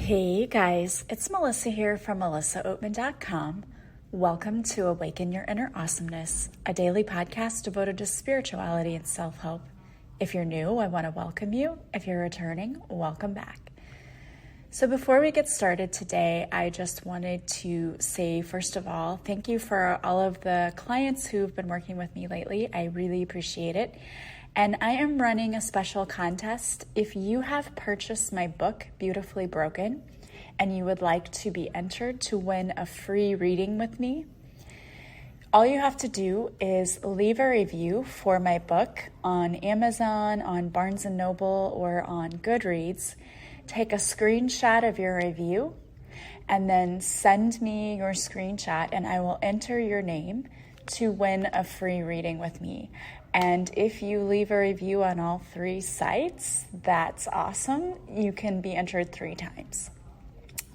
Hey guys, it's Melissa here from melissaoatman.com. Welcome to Awaken Your Inner Awesomeness, a daily podcast devoted to spirituality and self-help. If you're new, I want to welcome you. If you're returning, welcome back. So before we get started today, I just wanted to say, first of all, thank you for all of the clients who've been working with me lately. I really appreciate it. And I am running a special contest. If you have purchased my book, Beautifully Broken, and you would like to be entered to win a free reading with me, all you have to do is leave a review for my book on Amazon, on Barnes & Noble, or on Goodreads. Take a screenshot of your review and then send me your screenshot and I will enter your name to win a free reading with me. And if you leave a review on all 3 sites, that's awesome. You can be entered 3 times.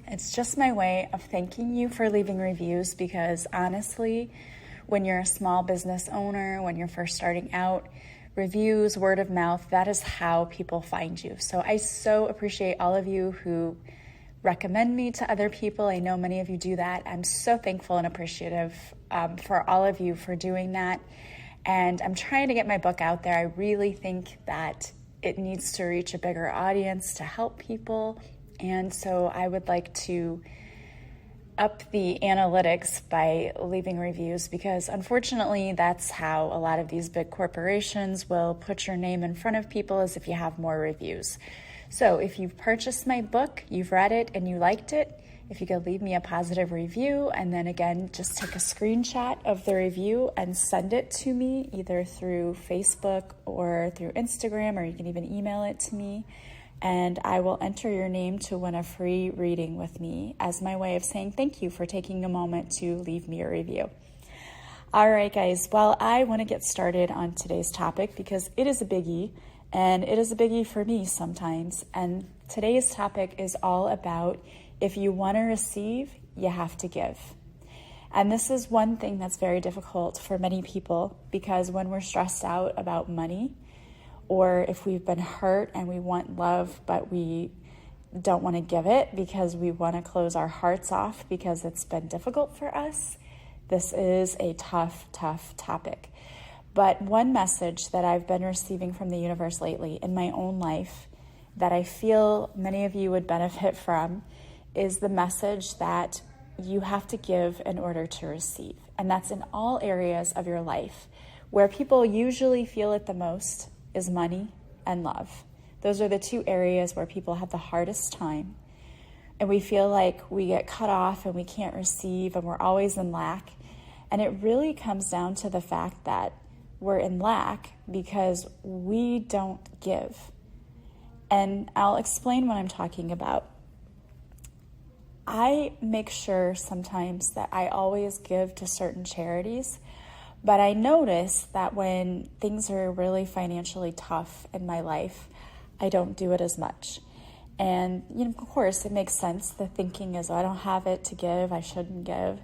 It's just my way of thanking you for leaving reviews because honestly, when you're a small business owner, when you're first starting out, reviews, word of mouth, that is how people find you. So I so appreciate all of you who recommend me to other people. I know many of you do that. I'm so thankful and appreciative for all of you for doing that. And I'm trying to get my book out there. I really think that it needs to reach a bigger audience to help people. And so I would like to up the analytics by leaving reviews because unfortunately that's how a lot of these big corporations will put your name in front of people, as if you have more reviews. So if you've purchased my book, you've read it and you liked it, if you could leave me a positive review and then again just take a screenshot of the review and send it to me either through Facebook or through Instagram, or you can even email it to me, and I will enter your name to win a free reading with me as my way of saying thank you for taking a moment to leave me a review. All right, guys. Well, I want to get started on today's topic because it is a biggie, and it is a biggie for me sometimes. And today's topic is all about if you want to receive, you have to give. And this is one thing that's very difficult for many people because when we're stressed out about money, or if we've been hurt and we want love, but we don't want to give it because we want to close our hearts off because it's been difficult for us, this is a tough topic. But one message that I've been receiving from the universe lately in my own life that I feel many of you would benefit from is the message that you have to give in order to receive. And that's in all areas of your life. Where people usually feel it the most is money and love. Those are the 2 areas where people have the hardest time. And we feel like we get cut off and we can't receive and we're always in lack. And it really comes down to the fact that we're in lack because we don't give. And I'll explain what I'm talking about. I make sure sometimes that I always give to certain charities, but I notice that when things are really financially tough in my life, I don't do it as much. And of course, it makes sense. The thinking is, I don't have it to give, I shouldn't give.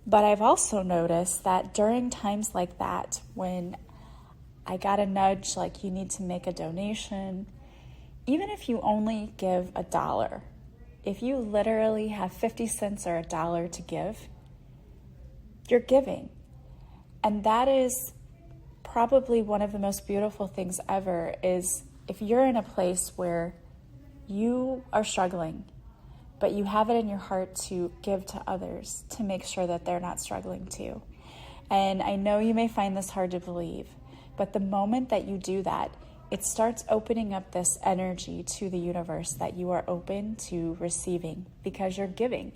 But I've also noticed that during times like that, when I got a nudge, like you need to make a donation, even if you only give $1, if you literally have 50 cents or $1 to give, you're giving. And that is probably one of the most beautiful things ever, is if you're in a place where you are struggling, but you have it in your heart to give to others to make sure that they're not struggling too. And I know you may find this hard to believe, but the moment that you do that, it starts opening up this energy to the universe that you are open to receiving because you're giving.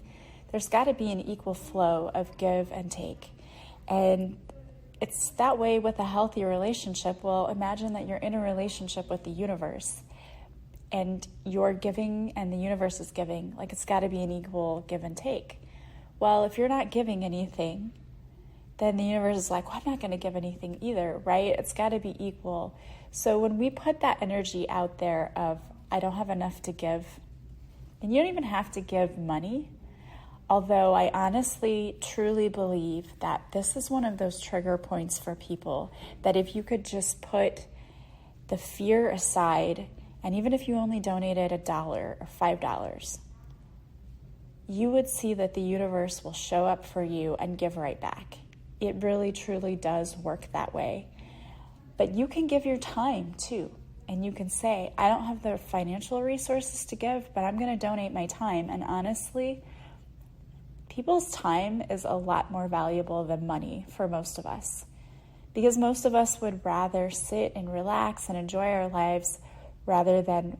There's got to be an equal flow of give and take. And it's that way with a healthy relationship. Well, imagine that you're in a relationship with the universe and you're giving and the universe is giving. Like, it's got to be an equal give and take. Well, if you're not giving anything, then the universe is like, well, I'm not going to give anything either, right? It's got to be equal. So when we put that energy out there of, I don't have enough to give, and you don't even have to give money, although I honestly, truly believe that this is one of those trigger points for people, that if you could just put the fear aside, and even if you only donated $1 or $5, you would see that the universe will show up for you and give right back. It really, truly does work that way. But you can give your time too. And you can say, I don't have the financial resources to give, but I'm going to donate my time. And honestly, people's time is a lot more valuable than money for most of us. Because most of us would rather sit and relax and enjoy our lives rather than,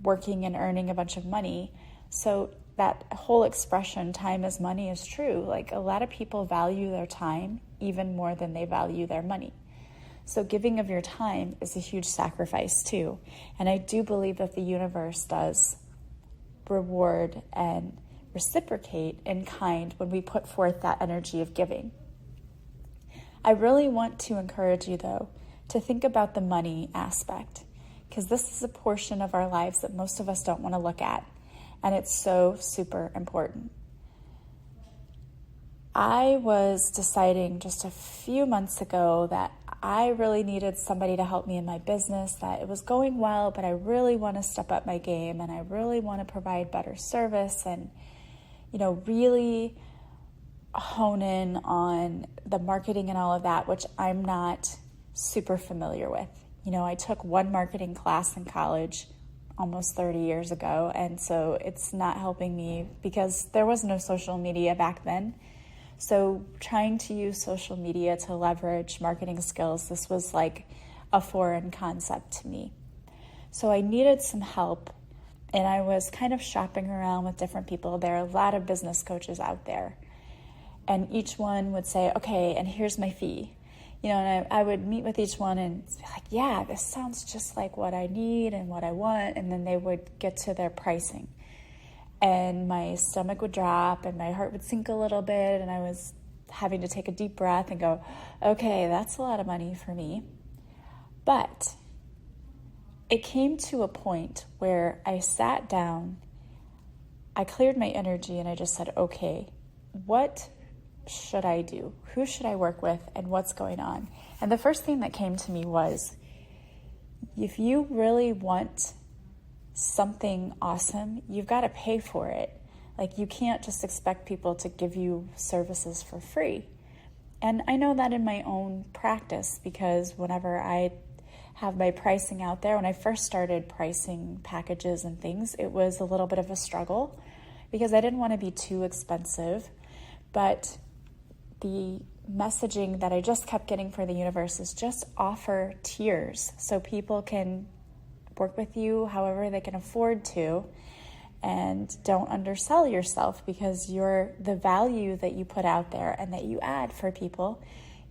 working and earning a bunch of money. So that whole expression, time is money, is true. Like, a lot of people value their time even more than they value their money. So giving of your time is a huge sacrifice too. And I do believe that the universe does reward and reciprocate in kind when we put forth that energy of giving. I really want to encourage you, though, to think about the money aspect, because this is a portion of our lives that most of us don't want to look at, and it's so super important. I was deciding just a few months ago that I really needed somebody to help me in my business, that it was going well, but I really want to step up my game, and I really want to provide better service and, really hone in on the marketing and all of that, which I'm not super familiar with. I took one marketing class in college almost 30 years ago, and so it's not helping me because there was no social media back then. So trying to use social media to leverage marketing skills, this was like a foreign concept to me. So I needed some help, and I was kind of shopping around with different people. There are a lot of business coaches out there, and each one would say, okay, and here's my fee. And I would meet with each one and be like, yeah, this sounds just like what I need and what I want. And then they would get to their pricing. And my stomach would drop and my heart would sink a little bit. And I was having to take a deep breath and go, okay, that's a lot of money for me. But it came to a point where I sat down, I cleared my energy, and I just said, okay, what should I do? Who should I work with, and what's going on? And the first thing that came to me was, if you really want something awesome, you've got to pay for it. Like, you can't just expect people to give you services for free. And I know that in my own practice, because whenever I have my pricing out there, when I first started pricing packages and things, it was a little bit of a struggle because I didn't want to be too expensive. But the messaging that I just kept getting for the universe is just offer tiers so people can work with you however they can afford to, and don't undersell yourself, because the value that you put out there and that you add for people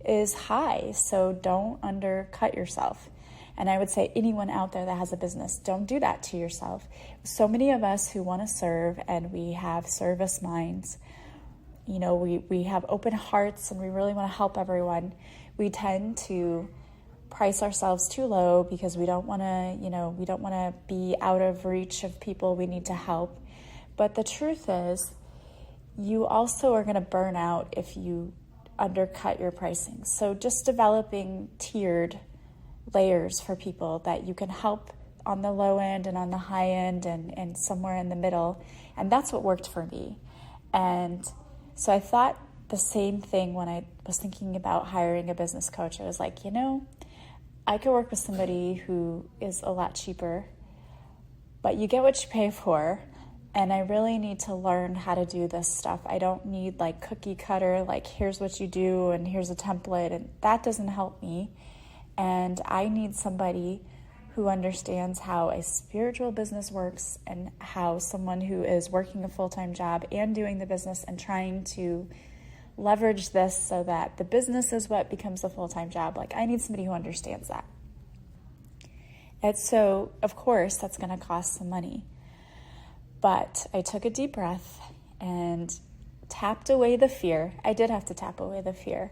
is high. So don't undercut yourself. And I would say anyone out there that has a business, don't do that to yourself. So many of us who want to serve, and we have service minds, we have open hearts and we really want to help everyone. We tend to price ourselves too low because we don't want to be out of reach of people we need to help. But the truth is, you also are going to burn out if you undercut your pricing. So just developing tiered layers for people that you can help on the low end and on the high end and somewhere in the middle. And that's what worked for me. And so I thought the same thing when I was thinking about hiring a business coach. I was like, I could work with somebody who is a lot cheaper, but you get what you pay for. And I really need to learn how to do this stuff. I don't need like cookie cutter, like here's what you do and here's a template, and that doesn't help me. And I need somebody who understands how a spiritual business works, and how someone who is working a full-time job and doing the business and trying to leverage this so that the business is what becomes the full-time job. Like, I need somebody who understands that. And so, of course, that's going to cost some money. But I took a deep breath and tapped away the fear. I did have to tap away the fear.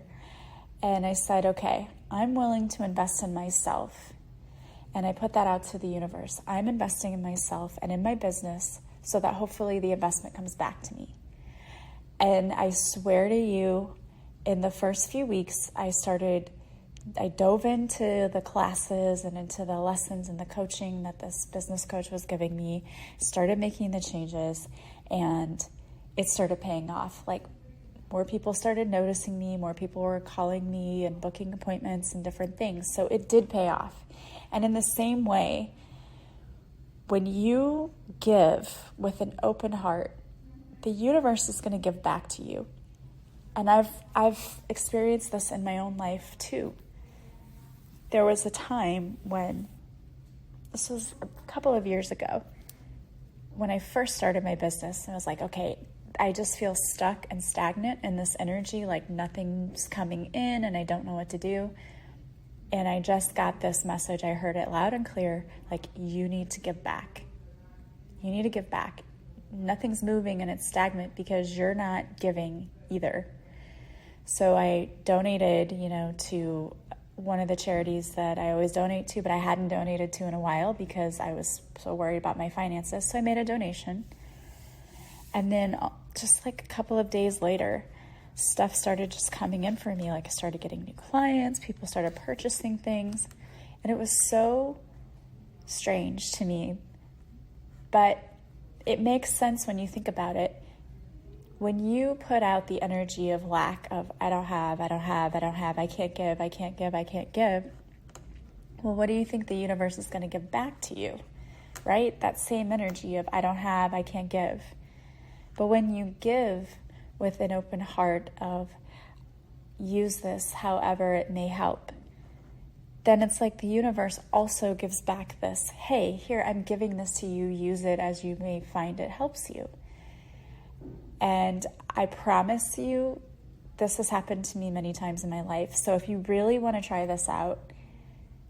And I said, okay, I'm willing to invest in myself. And I put that out to the universe. I'm investing in myself and in my business so that hopefully the investment comes back to me. And I swear to you, in the first few weeks, I started I dove into the classes and into the lessons and the coaching that this business coach was giving me, started making the changes, and it started paying off. Like, more people started noticing me, more people were calling me and booking appointments and different things. So it did pay off. And in the same way, when you give with an open heart, the universe is going to give back to you. And I've experienced this in my own life too. There was a time when, this was a couple of years ago, when I first started my business, and I was like, okay, I just feel stuck and stagnant in this energy, like nothing's coming in and I don't know what to do. And I just got this message. I heard it loud and clear, like, you need to give back. You need to give back. Nothing's moving and it's stagnant because you're not giving either. So I donated, to one of the charities that I always donate to, but I hadn't donated to in a while because I was so worried about my finances. So I made a donation. And then just like a couple of days later, stuff started just coming in for me. Like, I started getting new clients, people started purchasing things. And it was so strange to me. But it makes sense when you think about it. When you put out the energy of lack, of I don't have, I can't give, well, what do you think the universe is going to give back to you, right? That same energy of I don't have, I can't give. But when you give with an open heart of use this however it may help, then it's like the universe also gives back this, hey, here, I'm giving this to you, use it as you may find it helps you. And I promise you, this has happened to me many times in my life. So if you really want to try this out,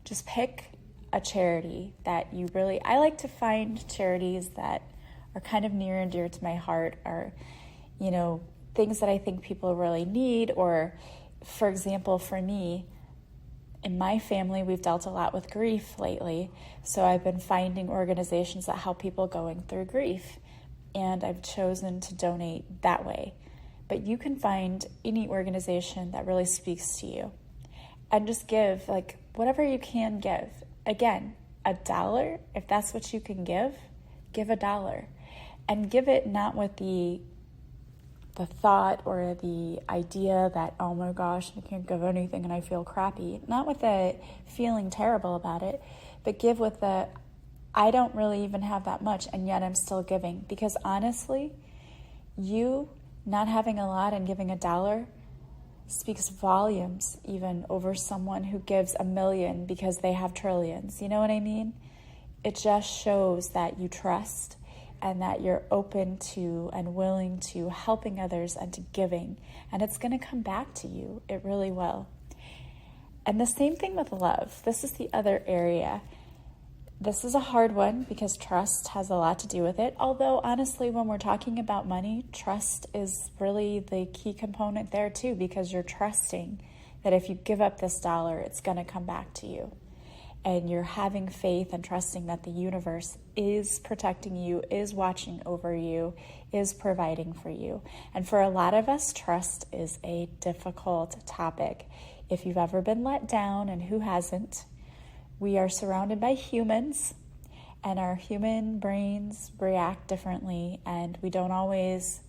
just pick a charity that you really, I like to find charities that are kind of near and dear to my heart, or, things that I think people really need. Or, for example, for me, in my family, we've dealt a lot with grief lately. So I've been finding organizations that help people going through grief. And I've chosen to donate that way. But you can find any organization that really speaks to you. And just give, like, whatever you can give. Again, $1, if that's what you can give $1. And give it not with the thought or the idea that, oh my gosh, I can't give anything and I feel crappy. Not with the feeling terrible about it, but give with the, I don't really even have that much and yet I'm still giving. Because honestly, you not having a lot and giving $1 speaks volumes even over someone who gives $1 million because they have trillions. You know what I mean? It just shows that you trust and that you're open to and willing to helping others and to giving. And it's going to come back to you. It really will. And the same thing with love. This is the other area. This is a hard one because trust has a lot to do with it. Although, honestly, when we're talking about money, trust is really the key component there too, because you're trusting that if you give up this $1, it's going to come back to you. And you're having faith and trusting that the universe is protecting you, is watching over you, is providing for you. And for a lot of us, trust is a difficult topic. If you've ever been let down, and who hasn't, we are surrounded by humans, and our human brains react differently, and we don't always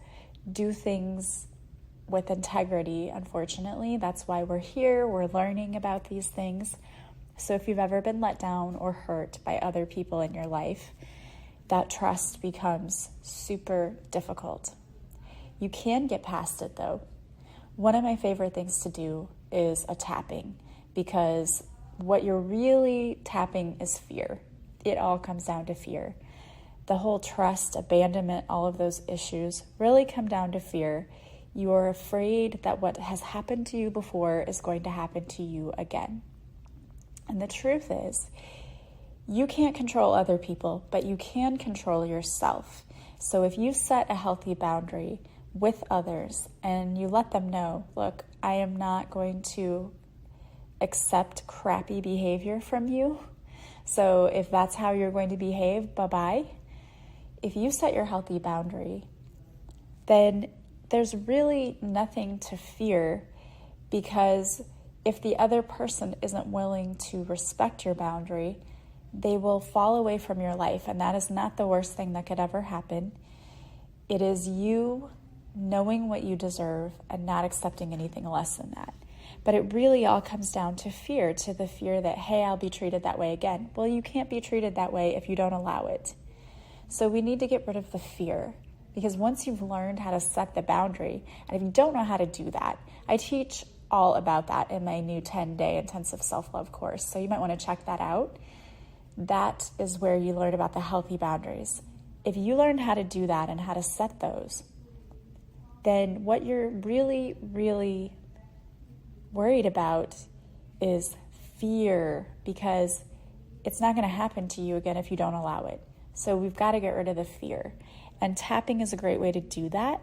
do things with integrity, unfortunately. That's why we're here. We're learning about these things. So if you've ever been let down or hurt by other people in your life, that trust becomes super difficult. You can get past it though. One of my favorite things to do is a tapping, because what you're really tapping is fear. It all comes down to fear. The whole trust, abandonment, all of those issues really come down to fear. You are afraid that what has happened to you before is going to happen to you again. And the truth is, you can't control other people, but you can control yourself. So if you set a healthy boundary with others and you let them know, look, I am not going to accept crappy behavior from you. So if that's how you're going to behave, bye-bye. If you set your healthy boundary, then there's really nothing to fear, because if the other person isn't willing to respect your boundary, they will fall away from your life. And that is not the worst thing that could ever happen. It is you knowing what you deserve and not accepting anything less than that. But it really all comes down to fear, to the fear that, hey, I'll be treated that way again. Well, you can't be treated that way if you don't allow it. So we need to get rid of the fear, because once you've learned how to set the boundary, and if you don't know how to do that, I teach all about that in my new 10-day intensive self-love course. So you might want to check that out. That is where you learn about the healthy boundaries. If you learn how to do that and how to set those, then what you're really, really worried about is fear, because it's not going to happen to you again if you don't allow it. So we've got to get rid of the fear. And tapping is a great way to do that.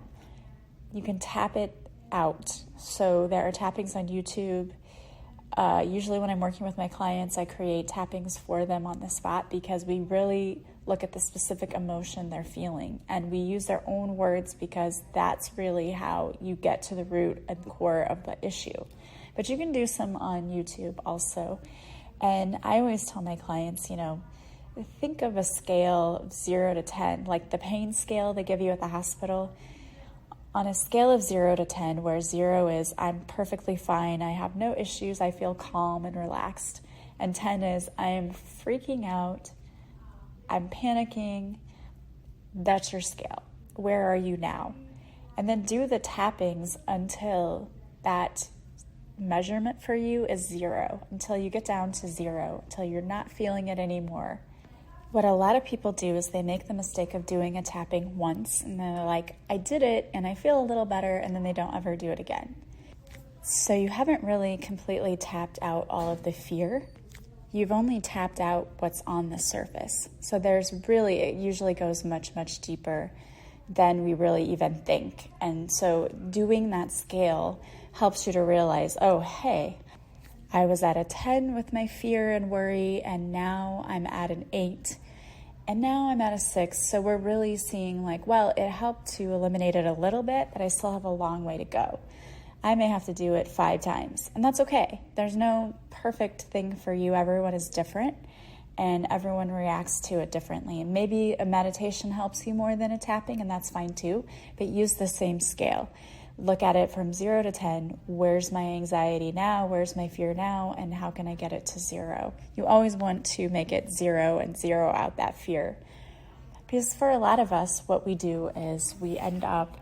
You can tap it out. So there are tappings on YouTube. Usually when I'm working with my clients, I create tappings for them on the spot, because we really look at the specific emotion they're feeling. And we use their own words, because that's really how you get to the root and core of the issue. But you can do some on YouTube also. And I always tell my clients, think of a scale of 0 to 10, like the pain scale they give you at the hospital. On a scale of 0 to 10, where 0 is, I'm perfectly fine, I have no issues, I feel calm and relaxed. And 10 is, I am freaking out, I'm panicking. That's your scale. Where are you now? And then do the tappings until that measurement for you is 0, until you get down to 0, until you're not feeling it anymore. What a lot of people do is they make the mistake of doing a tapping once, and then they're like, I did it and I feel a little better, and then they don't ever do it again. So you haven't really completely tapped out all of the fear. You've only tapped out what's on the surface. So it usually goes much, much deeper than we really even think. And so doing that scale helps you to realize, oh, hey, I was at a 10 with my fear and worry, and now I'm at an 8, and now I'm at a 6. So we're really seeing it helped to eliminate it a little bit, but I still have a long way to go. I may have to do it 5 times, and that's okay. There's no perfect thing for you. Everyone is different, and everyone reacts to it differently. And maybe a meditation helps you more than a tapping, and that's fine too, but use the same scale. Look at it from 0 to 10. Where's my anxiety now? Where's my fear now? And how can I get it to 0? You always want to make it 0 and zero out that fear. Because for a lot of us, what we do is we end up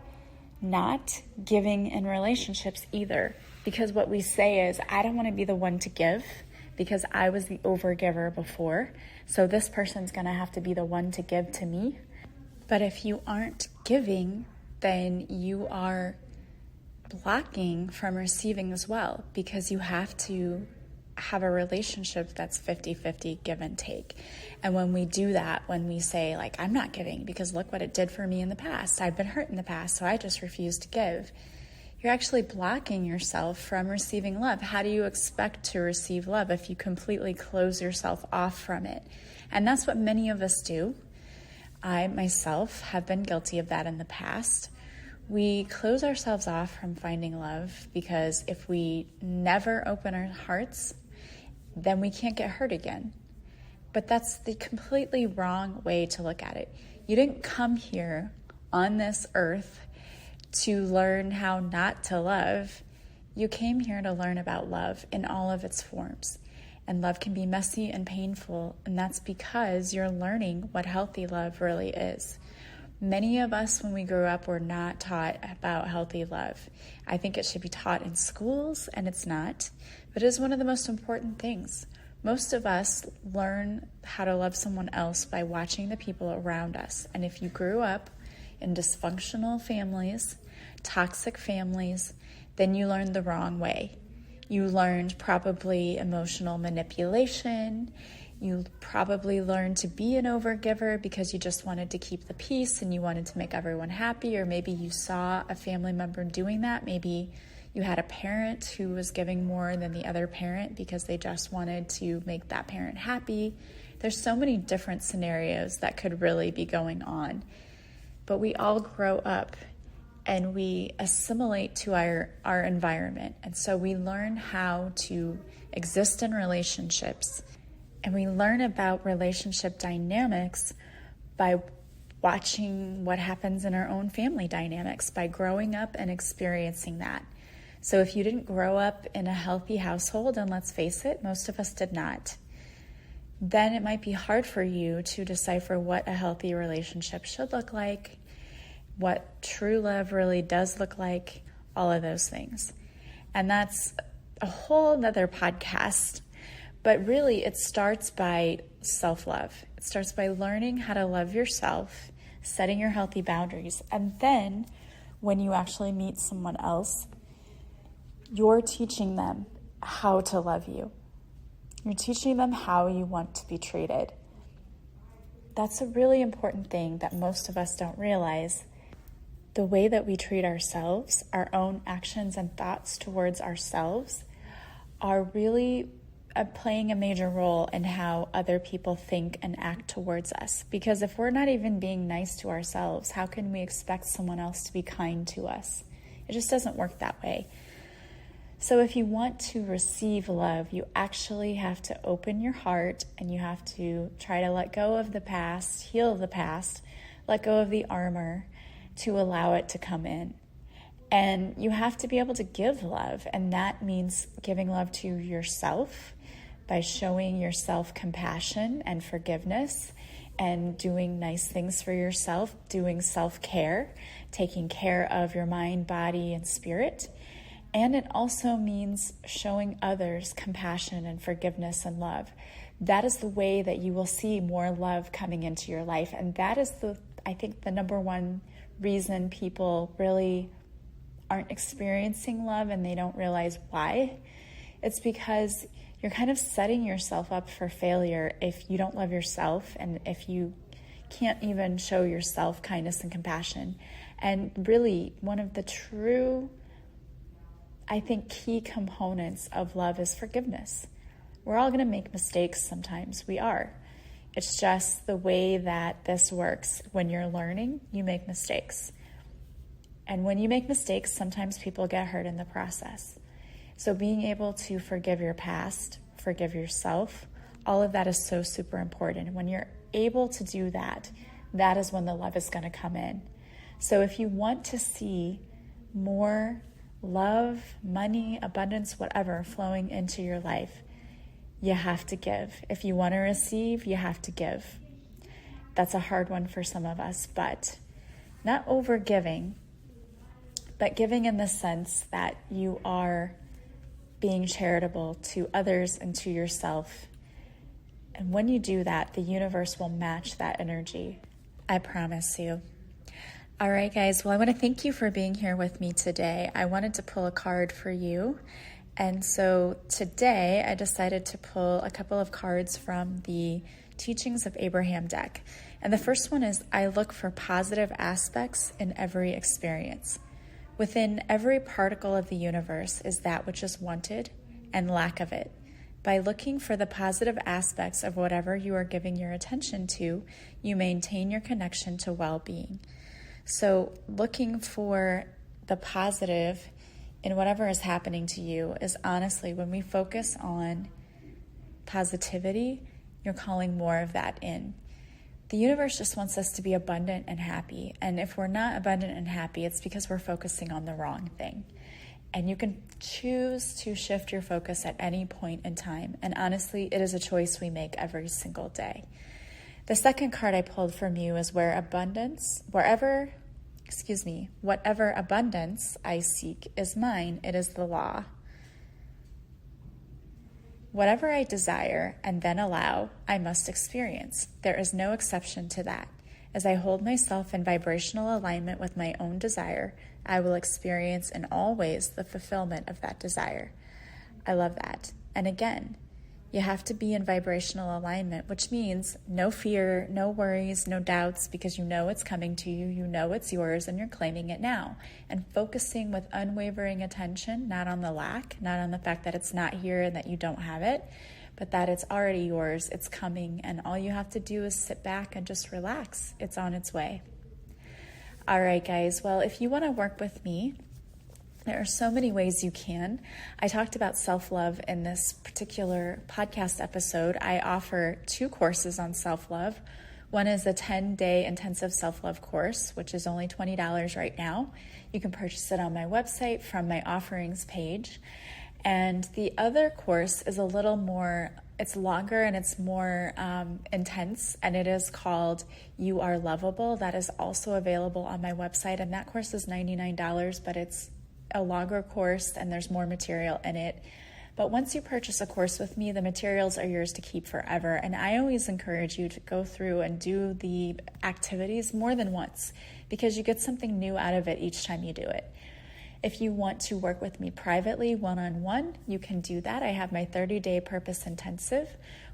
not giving in relationships either. Because what we say is, I don't want to be the one to give, because I was the overgiver before. So this person's going to have to be the one to give to me. But if you aren't giving, then you are blocking from receiving as well, because you have to have a relationship that's 50-50 give and take. And when we do that, when we say I'm not giving because look what it did for me in the past, I've been hurt in the past, so I just refuse to give, you're actually blocking yourself from receiving love. How do you expect to receive love if you completely close yourself off from it? And that's what many of us do. I myself have been guilty of that in the past. We close ourselves off from finding love, because if we never open our hearts, then we can't get hurt again. But that's the completely wrong way to look at it. You didn't come here on this earth to learn how not to love. You came here to learn about love in all of its forms. And love can be messy and painful, and that's because you're learning what healthy love really is. Many of us, when we grew up, were not taught about healthy love. I think it should be taught in schools, and it's not, but it is one of the most important things. Most of us learn how to love someone else by watching the people around us. And if you grew up in dysfunctional families, toxic families, then you learned the wrong way. You learned probably emotional manipulation. You probably learned to be an overgiver because you just wanted to keep the peace and you wanted to make everyone happy, or maybe you saw a family member doing that. Maybe you had a parent who was giving more than the other parent because they just wanted to make that parent happy. There's so many different scenarios that could really be going on. But we all grow up and we assimilate to our environment. And so we learn how to exist in relationships, and we learn about relationship dynamics by watching what happens in our own family dynamics, by growing up and experiencing that. So if you didn't grow up in a healthy household, and let's face it, most of us did not, then it might be hard for you to decipher what a healthy relationship should look like, what true love really does look like, all of those things. And that's a whole nother podcast. But really, it starts by self-love. It starts by learning how to love yourself, setting your healthy boundaries. And then when you actually meet someone else, you're teaching them how to love you. You're teaching them how you want to be treated. That's a really important thing that most of us don't realize. The way that we treat ourselves, our own actions and thoughts towards ourselves, are really playing a major role in how other people think and act towards us. Because if we're not even being nice to ourselves, how can we expect someone else to be kind to us? It just doesn't work that way. So if you want to receive love, you actually have to open your heart, and you have to try to let go of the past, heal the past, let go of the armor to allow it to come in. And you have to be able to give love, and that means giving love to yourself by showing yourself compassion and forgiveness and doing nice things for yourself, doing self-care, taking care of your mind, body, and spirit. And it also means showing others compassion and forgiveness and love. That is the way that you will see more love coming into your life. And that is I think the number one reason people really aren't experiencing love, and they don't realize why. It's because you're kind of setting yourself up for failure if you don't love yourself, and if you can't even show yourself kindness and compassion. And really, one of the true, I think, key components of love is forgiveness. We're all going to make mistakes sometimes. We are. It's just the way that this works. When you're learning, you make mistakes. And when you make mistakes, sometimes people get hurt in the process. So being able to forgive your past, forgive yourself, all of that is so super important. And when you're able to do that, that is when the love is going to come in. So if you want to see more love, money, abundance, whatever, flowing into your life, you have to give. If you want to receive, you have to give. That's a hard one for some of us, but not over giving, but giving in the sense that you are being charitable to others and to yourself. And when you do that, the universe will match that energy. I promise you. All right, guys. Well, I want to thank you for being here with me today. I wanted to pull a card for you. And so today I decided to pull a couple of cards from the Teachings of Abraham deck. And the first one is, I look for positive aspects in every experience. Within every particle of the universe is that which is wanted and lack of it. By looking for the positive aspects of whatever you are giving your attention to, you maintain your connection to well-being. So looking for the positive in whatever is happening to you is honestly, when we focus on positivity, you're calling more of that in. The universe just wants us to be abundant and happy. And if we're not abundant and happy, it's because we're focusing on the wrong thing. And you can choose to shift your focus at any point in time. And honestly, it is a choice we make every single day. The second card I pulled from you is whatever abundance I seek is mine, it is the law. Whatever I desire and then allow, I must experience. There is no exception to that. As I hold myself in vibrational alignment with my own desire, I will experience in all ways the fulfillment of that desire. I love that. And again, you have to be in vibrational alignment, which means no fear, no worries, no doubts, because you know it's coming to you, you know it's yours, and you're claiming it now. And focusing with unwavering attention, not on the lack, not on the fact that it's not here and that you don't have it, but that it's already yours, it's coming, and all you have to do is sit back and just relax. It's on its way. All right, guys. Well, if you want to work with me, there are so many ways you can. I talked about self-love in this particular podcast episode. I offer 2 courses on self-love. One is a 10-day intensive self-love course, which is only $20 right now. You can purchase it on my website from my offerings page. And the other course is a little more, it's longer and it's more intense, and it is called You Are Lovable. That is also available on my website, and that course is $99, but it's a longer course and there's more material in it. But once you purchase a course with me, the materials are yours to keep forever. And I always encourage you to go through and do the activities more than once, because you get something new out of it each time you do it. If you want to work with me privately, one-on-one, you can do that. I have my 30-day purpose intensive,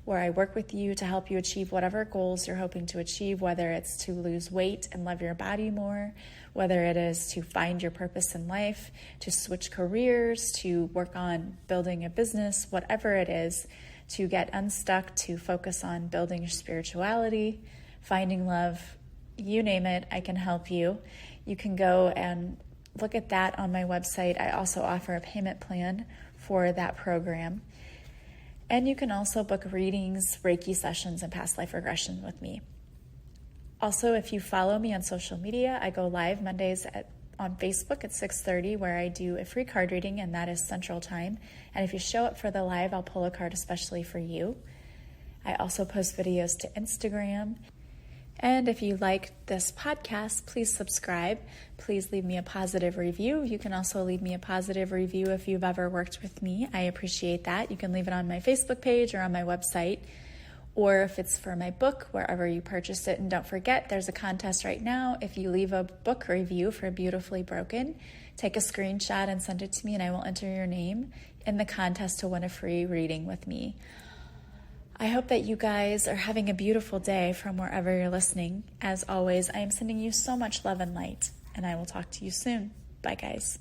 where I work with you to help you achieve whatever goals you're hoping to achieve, whether it's to lose weight and love your body more, whether it is to find your purpose in life, to switch careers, to work on building a business, whatever it is, to get unstuck, to focus on building your spirituality, finding love, you name it, I can help you. You can go and look at that on my website. I also offer a payment plan for that program. And you can also book readings, Reiki sessions, and past life regression with me. Also, if you follow me on social media, I go live Mondays on Facebook at 6:30, where I do a free card reading, and that is Central Time. And if you show up for the live, I'll pull a card especially for you. I also post videos to Instagram. And if you like this podcast, please subscribe. Please leave me a positive review. You can also leave me a positive review if you've ever worked with me. I appreciate that. You can leave it on my Facebook page or on my website, or if it's for my book, wherever you purchase it. And don't forget, there's a contest right now. If you leave a book review for Beautifully Broken, take a screenshot and send it to me, and I will enter your name in the contest to win a free reading with me. I hope that you guys are having a beautiful day from wherever you're listening. As always, I am sending you so much love and light, and I will talk to you soon. Bye, guys.